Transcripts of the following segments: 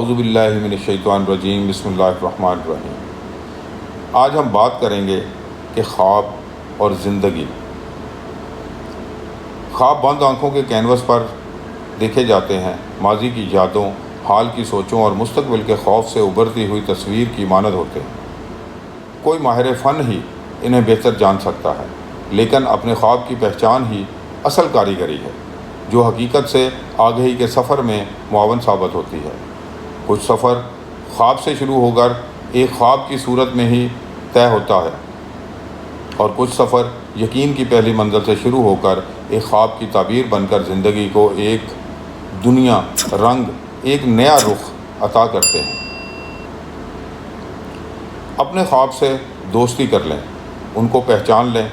اعوذ باللہ من الشیطان الرجیم، بسم اللہ الرحمن الرحیم۔ آج ہم بات کریں گے کہ خواب اور زندگی۔ خواب بند آنکھوں کے کینوس پر دیکھے جاتے ہیں، ماضی کی یادوں، حال کی سوچوں اور مستقبل کے خوف سے ابھرتی ہوئی تصویر کی مانند ہوتے ہیں۔ کوئی ماہر فن ہی انہیں بہتر جان سکتا ہے، لیکن اپنے خواب کی پہچان ہی اصل کاریگری ہے، جو حقیقت سے آگہی کے سفر میں معاون ثابت ہوتی ہے۔ کچھ سفر خواب سے شروع ہو کر ایک خواب کی صورت میں ہی طے ہوتا ہے، اور کچھ سفر یقین کی پہلی منزل سے شروع ہو کر ایک خواب کی تعبیر بن کر زندگی کو ایک دنیا، رنگ، ایک نیا رخ عطا کرتے ہیں۔ اپنے خواب سے دوستی کر لیں، ان کو پہچان لیں،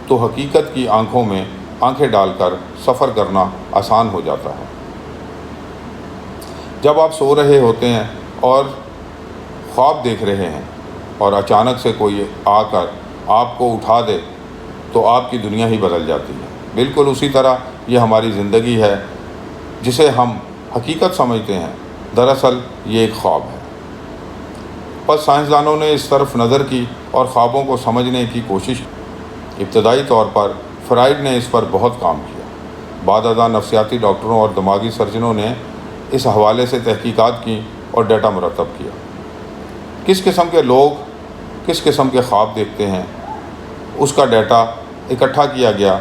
تو حقیقت کی آنکھوں میں آنکھیں ڈال کر سفر کرنا آسان ہو جاتا ہے۔ جب آپ سو رہے ہوتے ہیں اور خواب دیکھ رہے ہیں اور اچانک سے کوئی آ کر آپ کو اٹھا دے تو آپ کی دنیا ہی بدل جاتی ہے۔ بالکل اسی طرح یہ ہماری زندگی ہے، جسے ہم حقیقت سمجھتے ہیں، دراصل یہ ایک خواب ہے۔ پس سائنسدانوں نے اس طرف نظر کی اور خوابوں کو سمجھنے کی کوشش کی۔ ابتدائی طور پر فرائڈ نے اس پر بہت کام کیا۔ بعد ازاں نفسیاتی ڈاکٹروں اور دماغی سرجنوں نے اس حوالے سے تحقیقات کی اور ڈیٹا مرتب کیا۔ کس قسم کے لوگ کس قسم کے خواب دیکھتے ہیں، اس کا ڈیٹا اکٹھا کیا گیا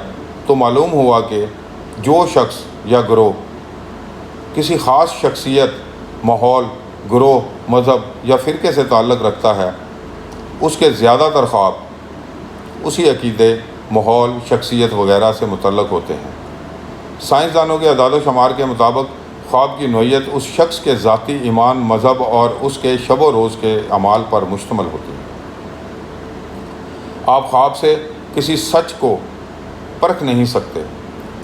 تو معلوم ہوا کہ جو شخص یا گروہ کسی خاص شخصیت، ماحول، گروہ، مذہب یا فرقے سے تعلق رکھتا ہے، اس کے زیادہ تر خواب اسی عقیدے، ماحول، شخصیت وغیرہ سے متعلق ہوتے ہیں۔ سائنسدانوں کے اعداد و شمار کے مطابق خواب کی نوعیت اس شخص کے ذاتی ایمان، مذہب اور اس کے شب و روز کے اعمال پر مشتمل ہوتی ہے۔ آپ خواب سے کسی سچ کو پرکھ نہیں سکتے،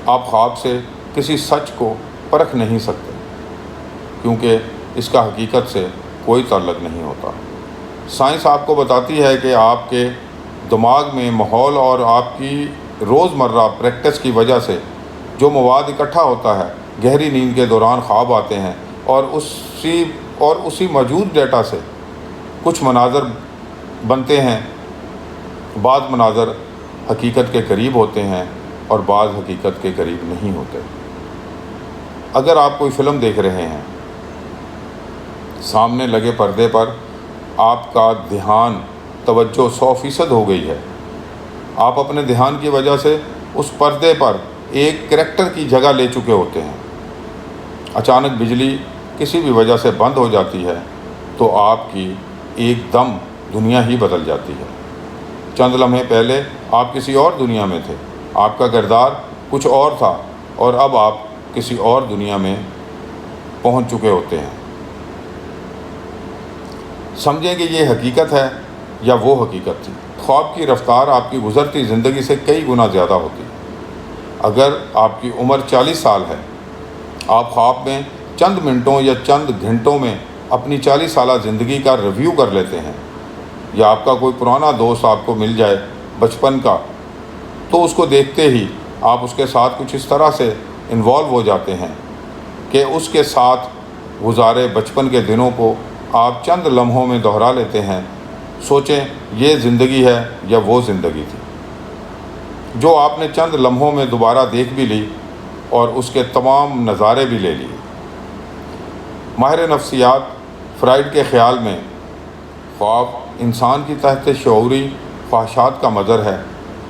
آپ خواب سے کسی سچ کو پرکھ نہیں سکتے، کیونکہ اس کا حقیقت سے کوئی تعلق نہیں ہوتا۔ سائنس آپ کو بتاتی ہے کہ آپ کے دماغ میں ماحول اور آپ کی روزمرہ پریکٹس کی وجہ سے جو مواد اکٹھا ہوتا ہے، گہری نیند کے دوران خواب آتے ہیں، اور اسی موجود ڈیٹا سے کچھ مناظر بنتے ہیں۔ بعض مناظر حقیقت کے قریب ہوتے ہیں اور بعض حقیقت کے قریب نہیں ہوتے۔ اگر آپ کوئی فلم دیکھ رہے ہیں، سامنے لگے پردے پر آپ کا دھیان، توجہ 100% ہو گئی ہے۔ آپ اپنے دھیان کی وجہ سے اس پردے پر ایک کریکٹر کی جگہ لے چکے ہوتے ہیں۔ اچانک بجلی کسی بھی وجہ سے بند ہو جاتی ہے تو آپ کی ایک دم دنیا ہی بدل جاتی ہے۔ چند لمحے پہلے آپ کسی اور دنیا میں تھے، آپ کا کردار کچھ اور تھا، اور اب آپ کسی اور دنیا میں پہنچ چکے ہوتے ہیں۔ سمجھیں کہ یہ حقیقت ہے یا وہ حقیقت تھی۔ خواب کی رفتار آپ کی گزرتی زندگی سے کئی گنا زیادہ ہوتی ہے۔ اگر آپ کی عمر 40 سال ہے، آپ خواب میں چند منٹوں یا چند گھنٹوں میں اپنی 40 سالہ زندگی کا ریویو کر لیتے ہیں، یا آپ کا کوئی پرانا دوست آپ کو مل جائے بچپن کا، تو اس کو دیکھتے ہی آپ اس کے ساتھ کچھ اس طرح سے انوالو ہو جاتے ہیں کہ اس کے ساتھ گزارے بچپن کے دنوں کو آپ چند لمحوں میں دہرا لیتے ہیں۔ سوچیں، یہ زندگی ہے یا وہ زندگی تھی جو آپ نے چند لمحوں میں دوبارہ دیکھ بھی لی اور اس کے تمام نظارے بھی لے لیے۔ ماہر نفسیات فرائڈ کے خیال میں خواب انسان کی تحت شعوری خواہشات کا مظہر ہے۔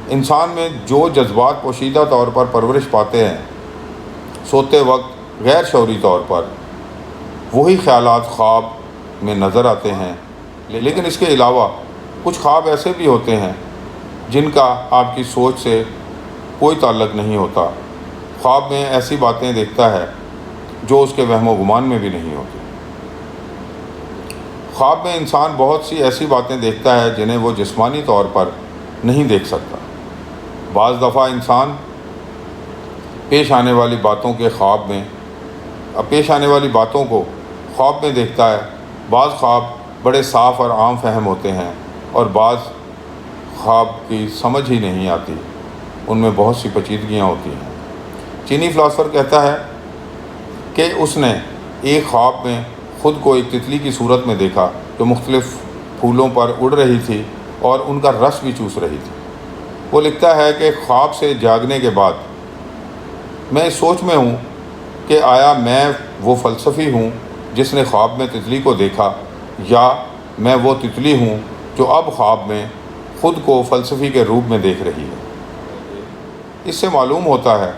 انسان میں جو جذبات پوشیدہ طور پر پرورش پاتے ہیں، سوتے وقت غیر شعوری طور پر وہی خیالات خواب میں نظر آتے ہیں۔ لیکن اس کے علاوہ کچھ خواب ایسے بھی ہوتے ہیں جن کا آپ کی سوچ سے کوئی تعلق نہیں ہوتا۔ خواب میں ایسی باتیں دیکھتا ہے جو اس کے وہم و گمان میں بھی نہیں ہوتی۔ خواب میں انسان بہت سی ایسی باتیں دیکھتا ہے جنہیں وہ جسمانی طور پر نہیں دیکھ سکتا۔ بعض دفعہ انسان پیش آنے والی باتوں کو خواب میں دیکھتا ہے۔ بعض خواب بڑے صاف اور عام فہم ہوتے ہیں، اور بعض خواب کی سمجھ ہی نہیں آتی، ان میں بہت سی پیچیدگیاں ہوتی ہیں۔ چینی فلاسفر کہتا ہے کہ اس نے ایک خواب میں خود کو ایک تتلی کی صورت میں دیکھا جو مختلف پھولوں پر اڑ رہی تھی اور ان کا رس بھی چوس رہی تھی۔ وہ لکھتا ہے کہ خواب سے جاگنے کے بعد میں اس سوچ میں ہوں کہ آیا میں وہ فلسفی ہوں جس نے خواب میں تتلی کو دیکھا، یا میں وہ تتلی ہوں جو اب خواب میں خود کو فلسفی کے روپ میں دیکھ رہی ہے۔ اس سے معلوم ہوتا ہے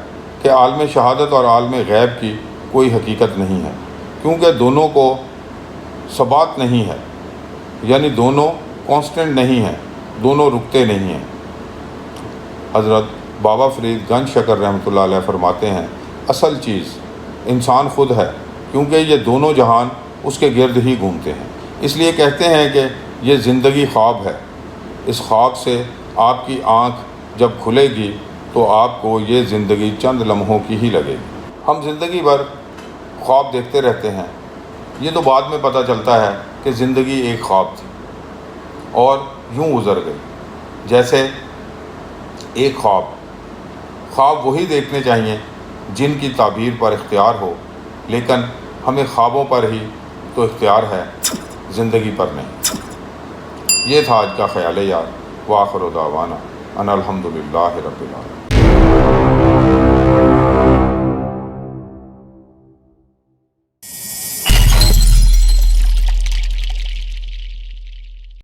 کہ عالم شہادت اور عالم غیب کی کوئی حقیقت نہیں ہے، کیونکہ دونوں کو ثبات نہیں ہے، یعنی دونوں کانسٹنٹ نہیں ہیں، دونوں رکتے نہیں ہیں۔ حضرت بابا فرید گنج شکر رحمۃ اللہ علیہ فرماتے ہیں، اصل چیز انسان خود ہے، کیونکہ یہ دونوں جہان اس کے گرد ہی گھومتے ہیں۔ اس لیے کہتے ہیں کہ یہ زندگی خواب ہے۔ اس خواب سے آپ کی آنکھ جب کھلے گی تو آپ کو یہ زندگی چند لمحوں کی ہی لگے گی۔ ہم زندگی بھر خواب دیکھتے رہتے ہیں، یہ تو بعد میں پتہ چلتا ہے کہ زندگی ایک خواب تھی اور یوں گزر گئی۔ جیسے ایک خواب وہی دیکھنے چاہیے جن کی تعبیر پر اختیار ہو، لیکن ہمیں خوابوں پر ہی تو اختیار ہے، زندگی پر نہیں۔ یہ تھا آج کا خیال یار۔ وآخر دعوانا ان الحمدللہ رب العالمین۔